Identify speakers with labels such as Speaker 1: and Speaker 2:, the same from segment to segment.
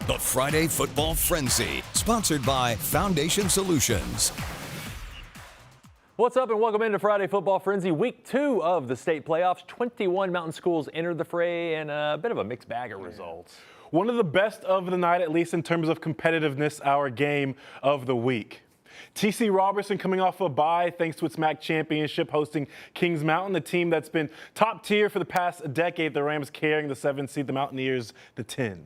Speaker 1: The Friday Football Frenzy, sponsored by Foundation Solutions.
Speaker 2: What's up and welcome into Friday Football Frenzy, week 2 of the state playoffs. 21 mountain schools entered the fray and a bit of a mixed bag of results.
Speaker 3: One of the best of the night, at least in terms of competitiveness, our game of the week. TC Roberson coming off a bye thanks to its MAC championship, hosting Kings Mountain, the team that's been top tier for the past decade. The Rams carrying the 7th seed, the Mountaineers the 10.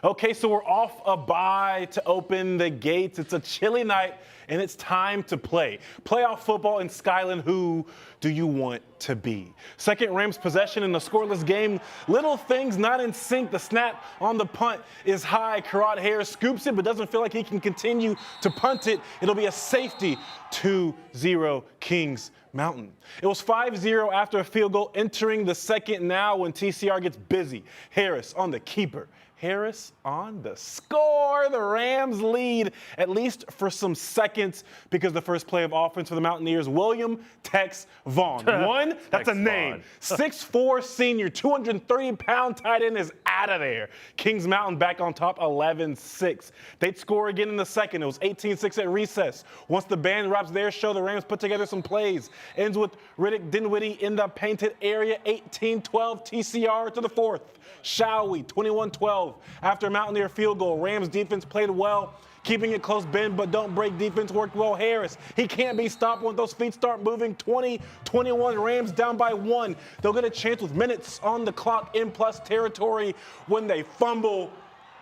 Speaker 3: Okay, so we're off a bye to open the gates. It's a chilly night, and it's time to play. Playoff football in Skyland, who do you want to be? Second Rams possession in a scoreless game. Little things not in sync. The snap on the punt is high. Karad Harris scoops it, but doesn't feel like he can continue to punt it. It'll be a safety, 2-0 Kings Mountain. It was 5-0 after a field goal entering the second now when TCR gets busy. Harris on the keeper. Harris on the score. The Rams lead, at least for some seconds, because the first play of offense for the Mountaineers, William Tex Vaughn. One, that's a name. 6'4" senior, 230-pound tight end is out of there. Kings Mountain back on top, 11-6. They'd score again in the second. It was 18-6 at recess. Once the band wraps their show, the Rams put together some plays. Ends with Riddick Dinwiddie in the painted area, 18-12 TCR to the fourth. Shelby, 21-12. After a Mountaineer field goal, Rams defense played well, keeping it close. Bend but don't break defense worked well. Harris, he can't be stopped when those feet start moving. 20-21, Rams down by 1. They'll get a chance with minutes on the clock in plus territory when they fumble.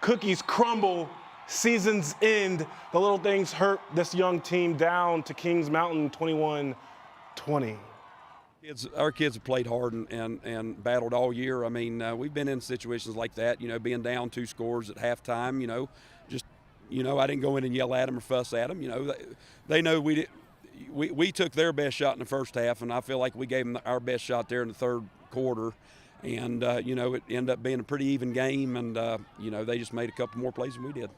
Speaker 3: Cookies crumble. Season's end. The little things hurt this young team down to Kings Mountain 21-20.
Speaker 4: Our kids have played hard and battled all year. I mean, we've been in situations like that, being down 2 scores at halftime, I didn't go in and yell at them or fuss at them. They know we took their best shot in the first half, and I feel like we gave them our best shot there in the third quarter. And, it ended up being a pretty even game, and, they just made a couple more plays than we did.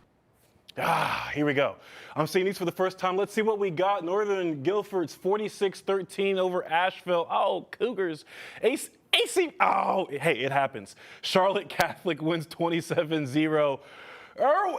Speaker 3: Here we go. I'm seeing these for the first time. Let's see what we got. Northern Guilford's 46-13 over Asheville. Oh, Cougars. AC. Oh, hey, it happens. Charlotte Catholic wins 27-0.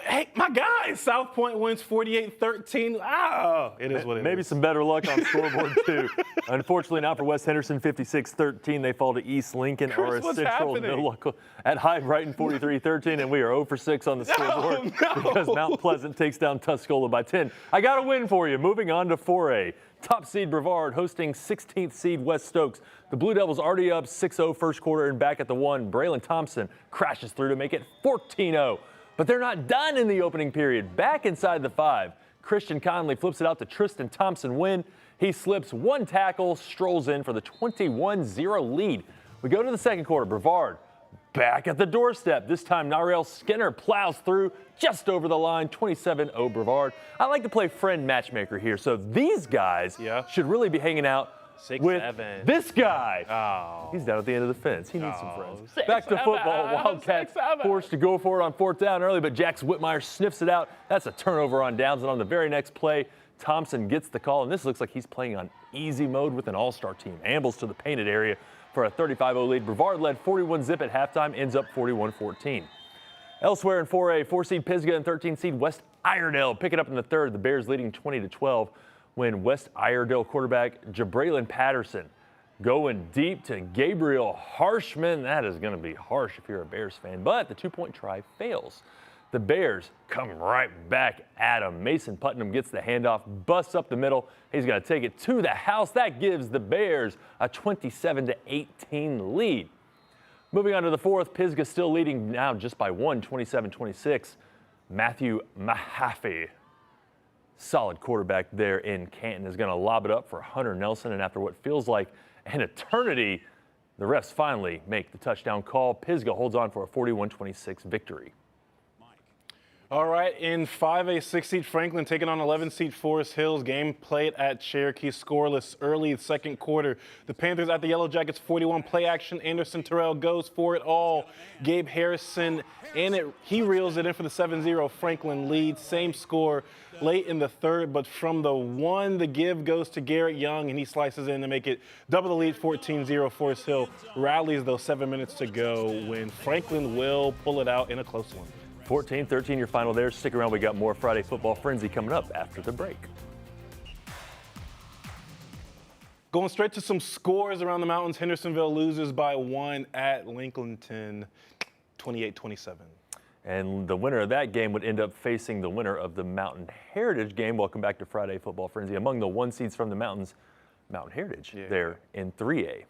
Speaker 3: Hey, my guys, South Point wins 48-13. It is what it is.
Speaker 2: Maybe some better luck on scoreboard, too. Unfortunately, not for West Henderson, 56-13. They fall to East Lincoln.
Speaker 3: Chris, what's happening?
Speaker 2: No luck at Hibriten, 43-13, and we are 0-for-6 on the scoreboard because Mount Pleasant takes down Tuscola by 10. I got a win for you. Moving on to 4A. Top seed Brevard hosting 16th seed West Stokes. The Blue Devils already up 6-0 first quarter and back at the 1. Braylon Thompson crashes through to make it 14-0. But they're not done in the opening period. Back inside the 5, Christian Conley flips it out to Tristan Thompson. Win. He slips 1 tackle, strolls in for the 21-0 lead. We go to the second quarter. Brevard back at the doorstep. This time, Nariel Skinner plows through just over the line, 27-0 Brevard. I like to play friend matchmaker here, so these guys should really be hanging out with this guy. He's down at the end of the fence. He needs some friends. Back to football. Wildcats forced to go for it on 4th down early, but Jax Whitmire sniffs it out. That's a turnover on downs, and on the very next play, Thompson gets the call, and this looks like he's playing on easy mode with an all-star team. Ambles to the painted area for a 35-0 lead. Brevard led 41-zip at halftime, ends up 41-14. Elsewhere in 4A, 4-seed Pisgah and 13-seed West Iredell pick it up in the third. The Bears leading 20-12. When West Iredell quarterback Jabraylon Patterson going deep to Gabriel Harshman. That is going to be harsh if you're a Bears fan, but the 2-point try fails. The Bears come right back at him. Mason Putnam gets the handoff, busts up the middle. He's going to take it to the house. That gives the Bears a 27-18 lead. Moving on to the 4th, Pisgah still leading now just by 1, 27-26. Matthew Mahaffey, solid quarterback there in Canton, is going to lob it up for Hunter Nelson, and after what feels like an eternity, the refs finally make the touchdown call. Pisgah holds on for a 41-26 victory.
Speaker 3: All right, in 5A, 6-seed Franklin taking on 11-seed Forest Hills. Game played at Cherokee, scoreless early second quarter. The Panthers at the Yellow Jackets, 41 play action. Anderson Terrell goes for it all. Gabe Harrison, he reels it in for the 7-0 Franklin lead. Same score late in the third, but from the 1, the give goes to Garrett Young, and he slices in to make it double the lead, 14-0 Forest Hill. Rallies, though, 7 minutes to go when Franklin will pull it out in a close one.
Speaker 2: 14-13 your final there. Stick around. We got more Friday Football Frenzy coming up after the break.
Speaker 3: Going straight to some scores around the mountains. Hendersonville loses by 1 at Lincolnton, 28-27.
Speaker 2: And the winner of that game would end up facing the winner of the Mountain Heritage game. Welcome back to Friday Football Frenzy. Among the 1 seeds from the mountains, Mountain Heritage, they're in 3A.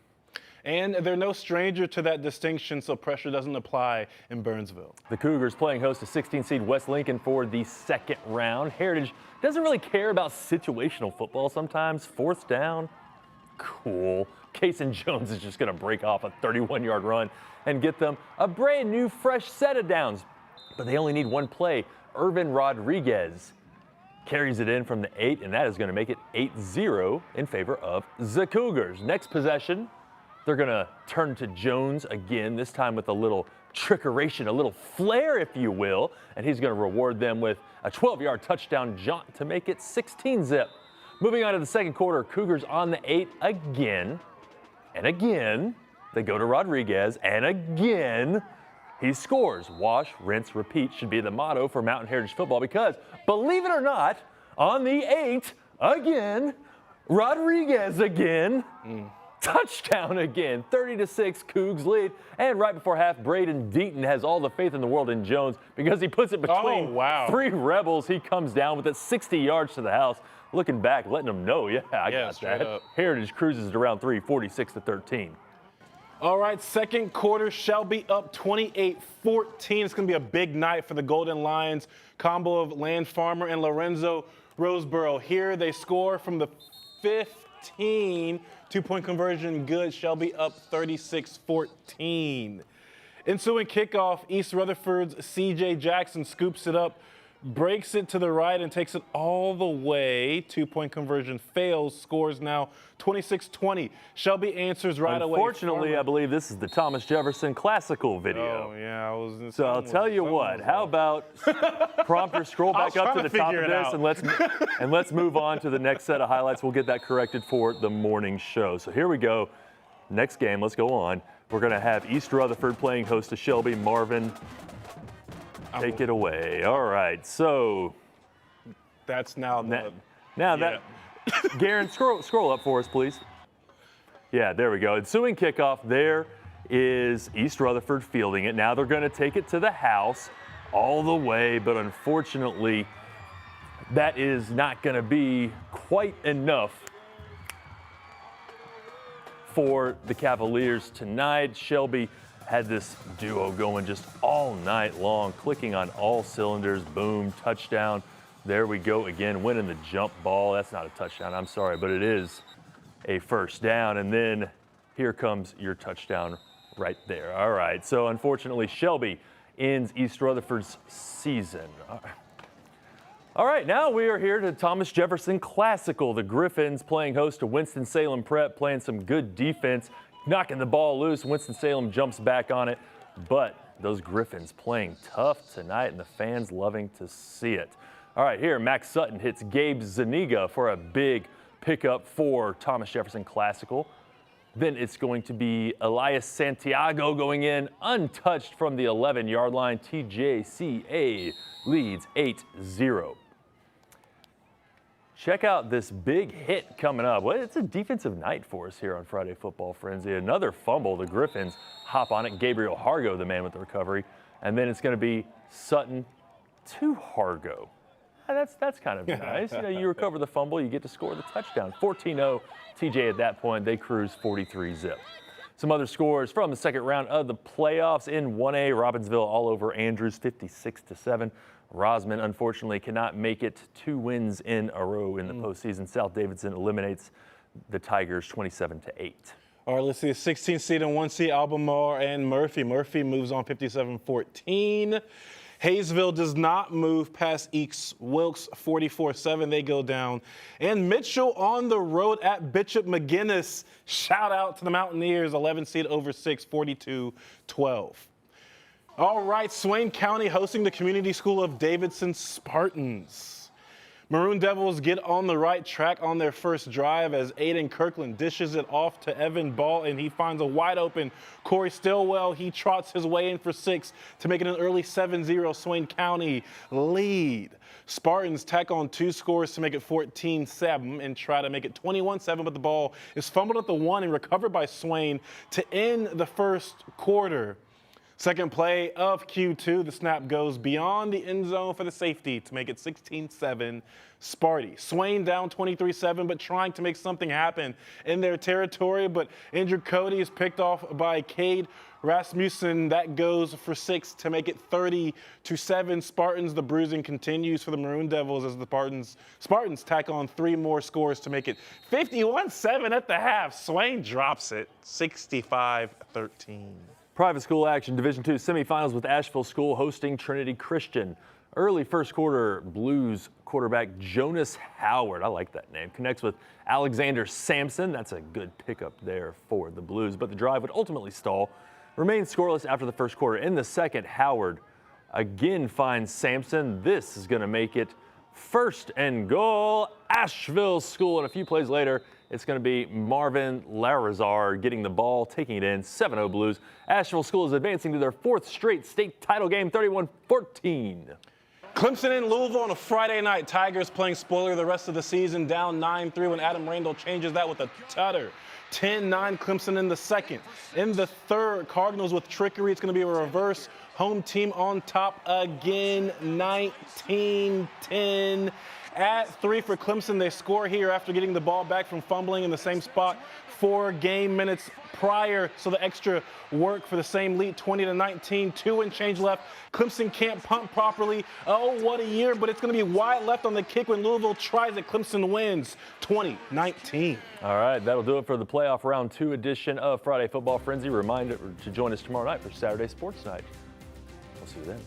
Speaker 3: And they're no stranger to that distinction, so pressure doesn't apply in Burnsville.
Speaker 2: The Cougars playing host to 16-seed West Lincoln for the second round. Heritage doesn't really care about situational football sometimes. 4th down, cool. Kason Jones is just going to break off a 31-yard run and get them a brand new, fresh set of downs. But they only need 1 play. Erwin Rodriguez carries it in from the 8, and that is going to make it 8-0 in favor of the Cougars. Next possession, they're going to turn to Jones again, this time with a little trickeration, a little flair, if you will, and he's going to reward them with a 12-yard touchdown jaunt to make it 16-zip. Moving on to the second quarter, Cougars on the 8 again, and again. They go to Rodriguez, and again, he scores. Wash, rinse, repeat should be the motto for Mountain Heritage football because, believe it or not, on the 8 again, Rodriguez again, touchdown again, 30-6, Cougs lead. And right before half, Braden Deaton has all the faith in the world in Jones because he puts it between 3 Rebels. He comes down with it 60 yards to the house. Looking back, letting them know, I got that.
Speaker 3: Up.
Speaker 2: Heritage cruises it around 3, 46-13.
Speaker 3: All right, second quarter, Shelby up 28-14. It's going to be a big night for the Golden Lions. Combo of Land Farmer and Lorenzo Roseboro. Here they score from the 15. 2-point conversion good. Shelby up 36-14. Ensuing kickoff, East Rutherford's C.J. Jackson scoops it up, breaks it to the right and takes it all the way. 2-point conversion fails, scores now 26-20. Shelby answers right away.
Speaker 2: Unfortunately, I believe this is the Thomas Jefferson classical video.
Speaker 3: Oh, yeah.
Speaker 2: So I'll tell you what, how about prompter scroll back up to the top of this and let's move on to the next set of highlights. We'll get that corrected for the morning show. So here we go. Next game, let's go on. We're going to have East Rutherford playing host to Shelby. Marvin, take it away. All right, so
Speaker 3: that's now the
Speaker 2: that Garen, scroll up for us, please. Yeah, there we go. Ensuing kickoff, there is East Rutherford fielding it. Now they're going to take it to the house all the way, but unfortunately, that is not going to be quite enough for the Cavaliers tonight. Shelby had this duo going just all night long, clicking on all cylinders. Boom, touchdown. There we go again, winning the jump ball. That's not a touchdown, I'm sorry, but it is a first down. And then here comes your touchdown right there. All right, so unfortunately, Shelby ends East Rutherford's season. All right, now we are here to Thomas Jefferson Classical. The Griffins playing host to Winston-Salem Prep, playing some good defense, knocking the ball loose. Winston-Salem jumps back on it, but those Griffins playing tough tonight, and the fans loving to see it. All right, here, Max Sutton hits Gabe Zuniga for a big pickup for Thomas Jefferson Classical. Then it's going to be Elias Santiago going in untouched from the 11-yard line. TJCA leads 8-0. Check out this big hit coming up. Well, it's a defensive night for us here on Friday Football Frenzy. Another fumble. The Griffins hop on it. Gabriel Hargo, the man with the recovery. And then it's going to be Sutton to Hargo. That's kind of nice. You know, you recover the fumble, you get to score the touchdown. 14-0 TJ at that point. They cruise 43-zip. Some other scores from the second round of the playoffs in 1A. Robbinsville all over Andrews, 56-7. Rosman, unfortunately, cannot make it 2 wins in a row in the postseason. South Davidson eliminates the Tigers 27-8.
Speaker 3: All right, let's see. 16 seed and 1 seed, Albemarle and Murphy. Murphy moves on 57-14. Hayesville does not move past East Wilkes 44-7. They go down. And Mitchell on the road at Bishop McGuinness. Shout out to the Mountaineers. 11 seed over 6, 42-12. All right, Swain County hosting the Community School of Davidson Spartans. Maroon Devils get on the right track on their first drive as Aiden Kirkland dishes it off to Evan Ball, and he finds a wide open Corey Stillwell. He trots his way in for 6 to make it an early 7-0 Swain County lead. Spartans tack on 2 scores to make it 14-7 and try to make it 21-7, but the ball is fumbled at the 1 and recovered by Swain to end the first quarter. Second play of Q2, the snap goes beyond the end zone for the safety to make it 16-7 Sparty. Swain down 23-7, but trying to make something happen in their territory, but injured Cody is picked off by Cade Rasmussen. That goes for 6 to make it 30-7 Spartans. The bruising continues for the Maroon Devils as the Spartans tack on 3 more scores to make it 51-7 at the half. Swain drops it 65-13.
Speaker 2: Private school action, Division II semifinals with Asheville School hosting Trinity Christian. Early first quarter, Blues quarterback Jonas Howard, I like that name, connects with Alexander Sampson. That's a good pickup there for the Blues, but the drive would ultimately stall. Remained scoreless after the first quarter. In the second, Howard again finds Sampson. This is going to make it 1st and goal, Asheville School. And a few plays later, it's going to be Marvin Larazar getting the ball, taking it in, 7-0 Blues. Asheville School is advancing to their 4th straight state title game, 31-14.
Speaker 3: Clemson and Louisville on a Friday night. Tigers playing spoiler the rest of the season, down 9-3 when Adam Randall changes that with a tutter. 10-9 Clemson in the second. In the third, Cardinals with trickery. It's going to be a reverse. Home team on top again, 19-10. At 3 for Clemson, they score here after getting the ball back from fumbling in the same spot 4 game minutes prior. So the extra work for the same lead, 20-19, 2 and change left. Clemson can't punt properly. Oh, what a year, but it's going to be wide left on the kick when Louisville tries it. Clemson wins 20-19.
Speaker 2: All right, that'll do it for the playoff round 2 edition of Friday Football Frenzy. Reminder to join us tomorrow night for Saturday Sports Night. We'll see you then.